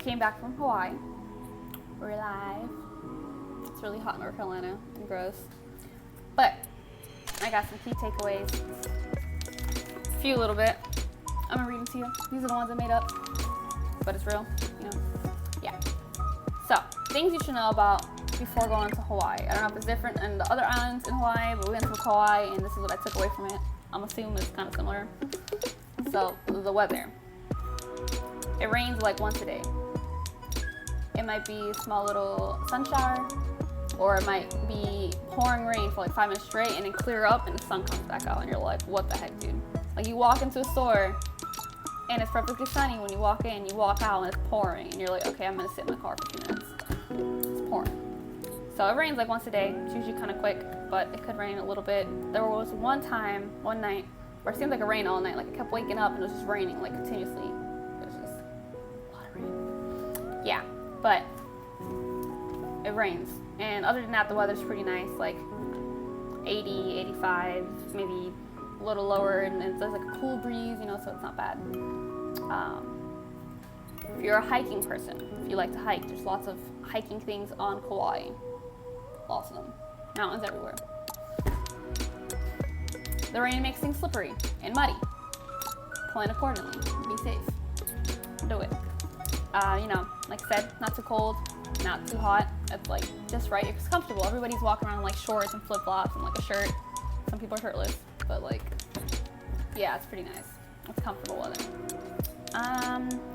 came back from Hawaii. We're live. It's really hot in North Carolina and gross. But I got some key takeaways. A few little bit. I'm gonna read them to you. These are the ones I made up, but it's real, you know? Yeah. So, things you should know about before going to Hawaii. I don't know if it's different in the other islands in Hawaii, but we went to Kauai and this is what I took away from it. I'm assuming it's kind of similar. So, the weather. It rains like once a day. It might be a small little sun shower, or it might be pouring rain for like 5 minutes straight and then clear up and the sun comes back out and you're like, what the heck, dude? Like you walk into a store and it's perfectly sunny when you walk in, you walk out and it's pouring and you're like, okay, I'm gonna sit in my car for 2 minutes. It's pouring. So it rains like once a day. It's usually kind of quick, but it could rain a little bit. There was one night, where it seemed like it rained all night. Like I kept waking up and it was just raining like continuously. It was just a lot of rain. Yeah, but it rains. And other than that, the weather's pretty nice, like 80, 85, maybe a little lower, and there's like a cool breeze, you know, so it's not bad. If you're a hiking person, if you like to hike, there's lots of hiking things on Kauai. Lots of them. Mountains everywhere. The rain makes things slippery and muddy. Plan accordingly. Be safe. Do it. You know, like I said, not too cold, not too hot. It's like just right. It's comfortable. Everybody's walking around in like shorts and flip-flops and like a shirt. Some people are shirtless, but like, yeah, it's pretty nice. It's comfortable weather.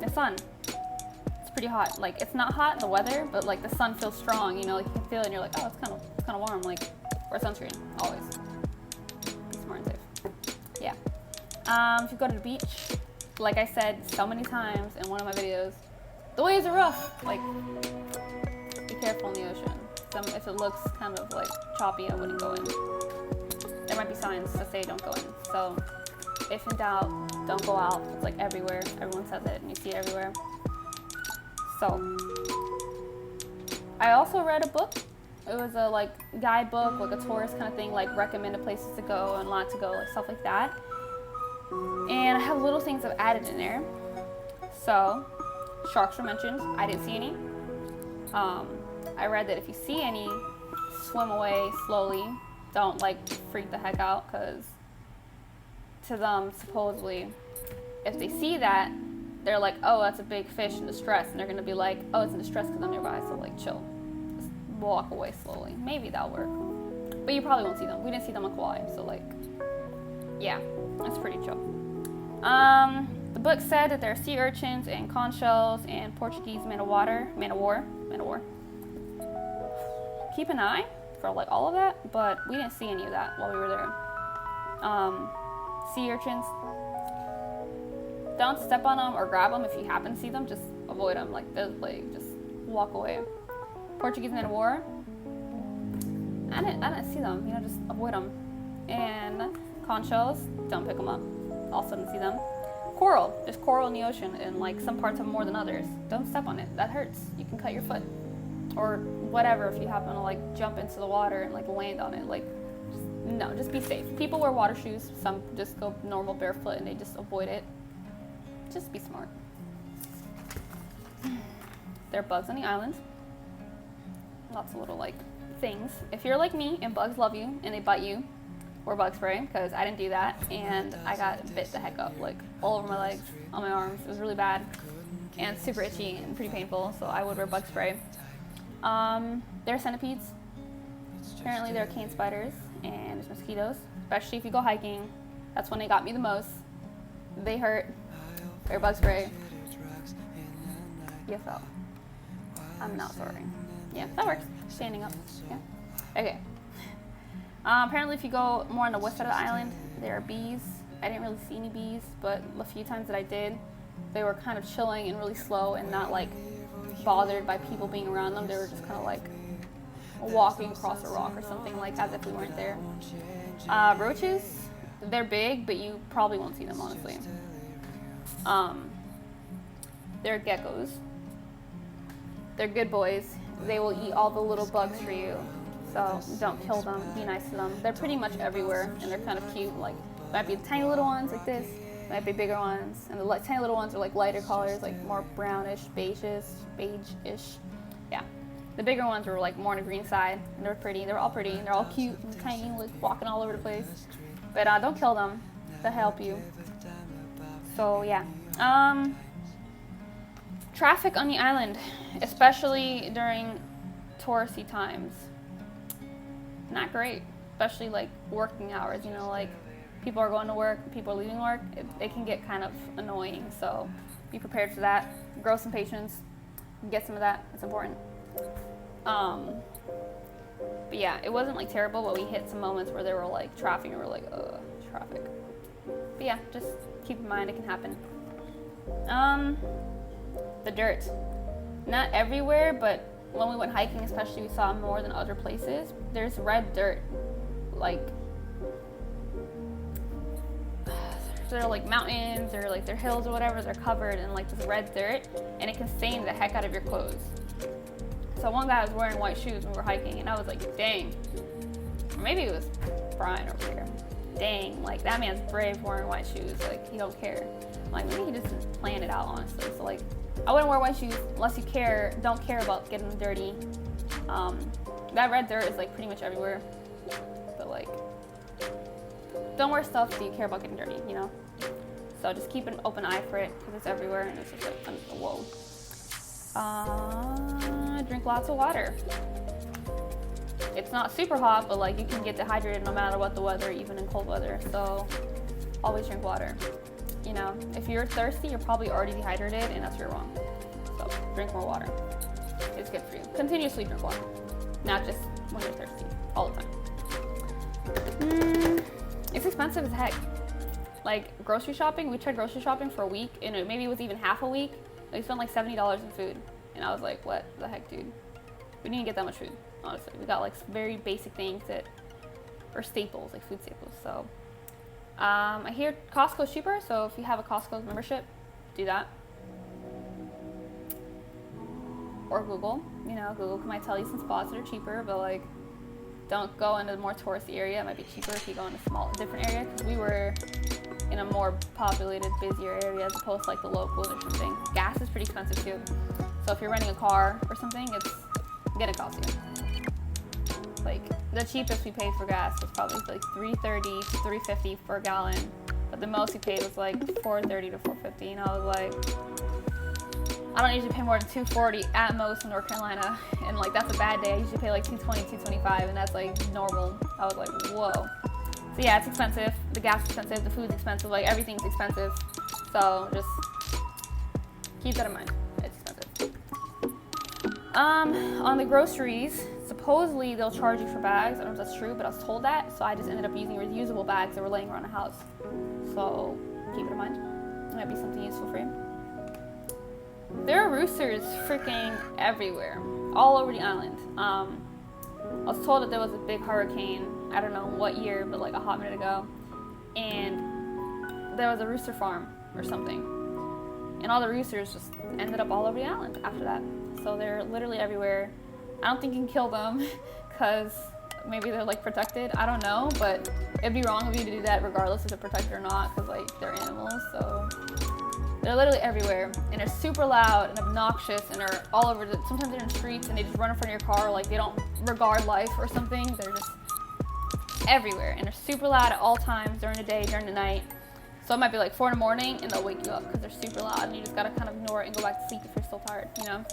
The sun. It's pretty hot. Like it's not hot in the weather, but like the sun feels strong. You know, like you can feel it, and you're like, oh, it's kind of warm. Like wear sunscreen always. Be smart and safe. Yeah. If you go to the beach, like I said so many times in one of my videos, the waves are rough. Like, be careful in the ocean. If it looks kind of like choppy, I wouldn't go in. There might be signs that say don't go in. So, if in doubt, don't go out. It's like everywhere. Everyone says it, and you see it everywhere. So, I also read a book. It was a like guidebook, like a tourist kind of thing, like recommended places to go and not to go, like stuff like that. And I have little things I've added in there. So, sharks were mentioned. I didn't see any. I read that if you see any, swim away slowly. Don't like freak the heck out, because to them, supposedly, if they see that, they're like, oh, that's a big fish in distress. And they're going to be like, oh, it's in distress because I'm nearby. So like, chill. Just walk away slowly. Maybe that'll work. But you probably won't see them. We didn't see them on Kauai. So like, yeah, it's pretty chill. The book said that there are sea urchins and conch shells and Portuguese man of war. Keep an eye for like all of that, but we didn't see any of that while we were there. Sea urchins, don't step on them or grab them. If you happen to see them, just avoid them like the plague. Just walk away. Portuguese man of war, I didn't see them. You know, just avoid them. And conch shells, don't pick them up. Also didn't see them. Coral, there's coral in the ocean, and like some parts have more than others. Don't step on it. That hurts. You can cut your foot, or whatever if you happen to like jump into the water and like land on it. Like, no, just be safe. People wear water shoes. Some just go normal barefoot and they just avoid it. Just be smart. There are bugs on the island. Lots of little like things. If you're like me and bugs love you and they bite you, wear bug spray, because I didn't do that and I got bit the heck up, like all over my legs, on my arms. It was really bad and super itchy and pretty painful, so I would wear bug spray. There are centipedes. Apparently there are cane spiders and there's mosquitoes, especially if you go hiking. That's when they got me the most. They hurt. Wear bug spray. BFL. I'm not sorry. Yeah, that works. Standing up. Yeah. Okay. Apparently if you go more on the west side of the island, there are bees. I didn't really see any bees, but the few times that I did, they were kind of chilling and really slow and not like bothered by people being around them. They were just kind of like walking across a rock or something, like as if we weren't there. Roaches, they're big, but you probably won't see them, honestly. They're geckos. They're good boys. They will eat all the little bugs for you. So don't kill them, be nice to them. They're pretty much everywhere and they're kind of cute. Like, might be tiny little ones like this, Might be bigger ones, and the tiny little ones are like lighter colors, like more brownish, beige-ish. Yeah. The bigger ones were like more on the green side, and they're pretty. They're all pretty. They're all cute and tiny, like walking all over the place. But don't kill them. They'll help you. So yeah. Traffic on the island, especially during touristy times, not great. Especially like working hours. You know, like people are going to work, people are leaving work. It can get kind of annoying. So be prepared for that. Grow some patience. Get some of that. It's important. But yeah, it wasn't like terrible, but we hit some moments where there were like traffic and we were like, traffic. But yeah, just keep in mind it can happen. The dirt. Not everywhere, but when we went hiking especially, we saw more than other places. There's red dirt. Like, they're like mountains or like they're hills or whatever, they're covered in like this red dirt, and it can stain the heck out of your clothes. So one guy was wearing white shoes when we were hiking, and I was like, dang. Or maybe it was Brian over here. Dang, like that man's brave wearing white shoes. Like he don't care. Like maybe he just planned it out, honestly. So like, I wouldn't wear white shoes unless you don't care about getting them dirty. That red dirt is like pretty much everywhere. But like, don't wear stuff that you care about getting dirty, you know? So just keep an open eye for it because it's everywhere, and it's just like, whoa. Drink lots of water. It's not super hot, but like you can get dehydrated no matter what the weather, even in cold weather. So always drink water. You know, if you're thirsty, you're probably already dehydrated, and that's where you're wrong. So drink more water. It's good for you. Continuously drink water, not just when you're thirsty, all the time. It's expensive as heck. Like grocery shopping, we tried grocery shopping for a week, and maybe it was even half a week. We spent like $70 in food, and I was like, what the heck, dude? We didn't get that much food, honestly. We got like very basic things that are staples, like food staples. So I hear Costco's cheaper, so if you have a Costco membership, do that. Or Google, you know, Google might tell you some spots that are cheaper, but like, don't go into the more touristy area. It might be cheaper if you go in a different area, because we were in a more populated, busier area as opposed to like the locals or something. Gas is pretty expensive too. So if you're renting a car or something, it's gonna cost you. Like the cheapest we paid for gas was probably like $3.30 to $3.50 per gallon, but the most we paid was like $4.30 to $4.50, and I was like, I don't usually pay more than $2.40 at most in North Carolina, and like that's a bad day. I usually pay like $2.20, $2.25, and that's like normal. I was like, whoa. So yeah, it's expensive. The gas is expensive. The food's expensive. Like everything's expensive. So just keep that in mind. It's expensive. On the groceries, supposedly they'll charge you for bags. I don't know if that's true, but I was told that. So I just ended up using reusable bags that were laying around the house. So keep it in mind. It might be something useful for you. There are roosters freaking everywhere, all over the island. I was told that there was a big hurricane, I don't know what year, but like a hot minute ago, and there was a rooster farm or something, and all the roosters just ended up all over the island after that. So they're literally everywhere. I don't think you can kill them because maybe they're like protected, I don't know, but it'd be wrong of you to do that regardless if they're protected or not, because like they're animals. So they're literally everywhere, and they're super loud and obnoxious, and they're all over. Sometimes they're in the streets, and they just run in front of your car like they don't regard life or something. They're just everywhere, and they're super loud at all times during the day, during the night. So it might be like 4 in the morning, and they'll wake you up because they're super loud, and you just gotta kind of ignore it and go back to sleep if you're still tired, you know?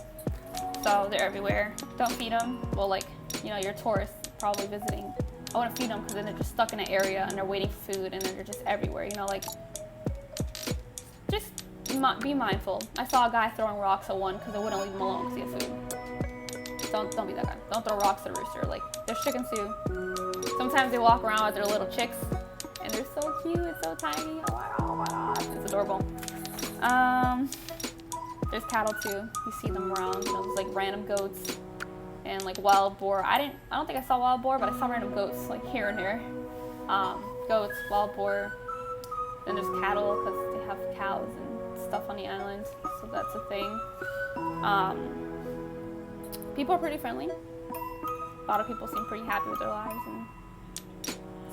So they're everywhere. Don't feed them. Well, like, you know, you're a tourist probably visiting. I wouldn't feed them because then they're just stuck in an area, and they're waiting for food, and then they're just everywhere, you know, like, just be mindful. I saw a guy throwing rocks at one because I wouldn't leave him alone because he had food. Don't be that guy. Don't throw rocks at a rooster. Like, there's chickens too. Sometimes they walk around with their little chicks, and they're so cute. It's so tiny. Oh my god, it's adorable. There's cattle too. You see them around. You know, there's like random goats and like wild boar. I don't think I saw wild boar, but I saw random goats like here and there. Goats, wild boar. Then there's cattle because they have cows and stuff on the island, so that's a thing. People are pretty friendly. A lot of people seem pretty happy with their lives and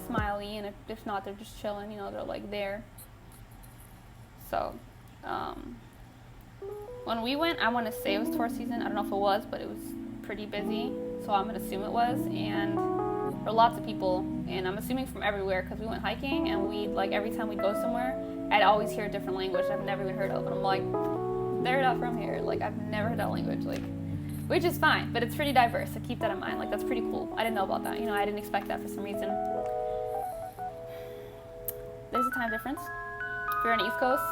smiley, and if not, they're just chilling, you know, they're like there. So, when we went, I want to say it was tourist season. I don't know if it was, but it was pretty busy. So I'm going to assume it was. And there were lots of people. And I'm assuming from everywhere because we went hiking. And we, like, every time we go somewhere, I'd always hear a different language I've never even heard of. And I'm like, they're not from here. Like, I've never heard that language. Like, which is fine. But it's pretty diverse. So keep that in mind. Like, that's pretty cool. I didn't know about that. You know, I didn't expect that for some reason. There's a time difference. If you're on the East Coast,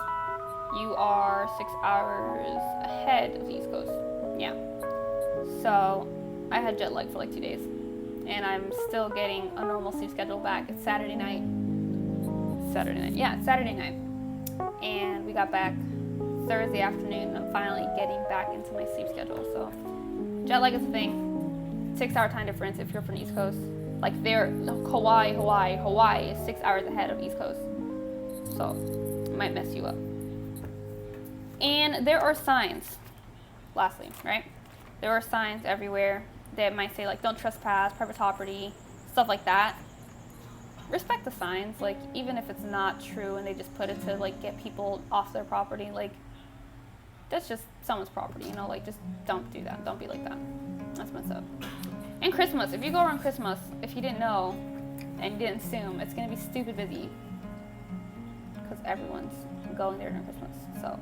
you are 6 hours ahead of the East Coast. Yeah. So I had jet lag for like 2 days. And I'm still getting a normal sleep schedule back. It's Saturday night. Yeah, it's Saturday night. And we got back Thursday afternoon. And I'm finally getting back into my sleep schedule. So jet lag is a thing. 6 hour time difference if you're from the East Coast. Like Hawaii is 6 hours ahead of East Coast. So it might mess you up. And there are signs, lastly, right? There are signs everywhere that might say, like, don't trespass, private property, stuff like that. Respect the signs, like, even if it's not true and they just put it to, like, get people off their property, like, that's just someone's property, you know, like, just don't do that. Don't be like that. That's messed up. And Christmas, if you go around Christmas, if you didn't know and you didn't assume, it's going to be stupid busy because everyone's going there during Christmas, so.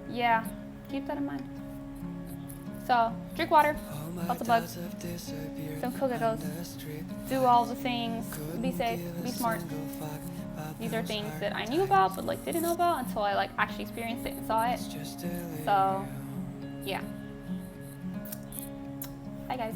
Yeah, keep that in mind. So, drink water, lots of bugs, don't kill geckos, do all the things, be safe, be smart. These are things that I knew about, but like didn't know about until I like actually experienced it and saw it. So, yeah. Bye guys.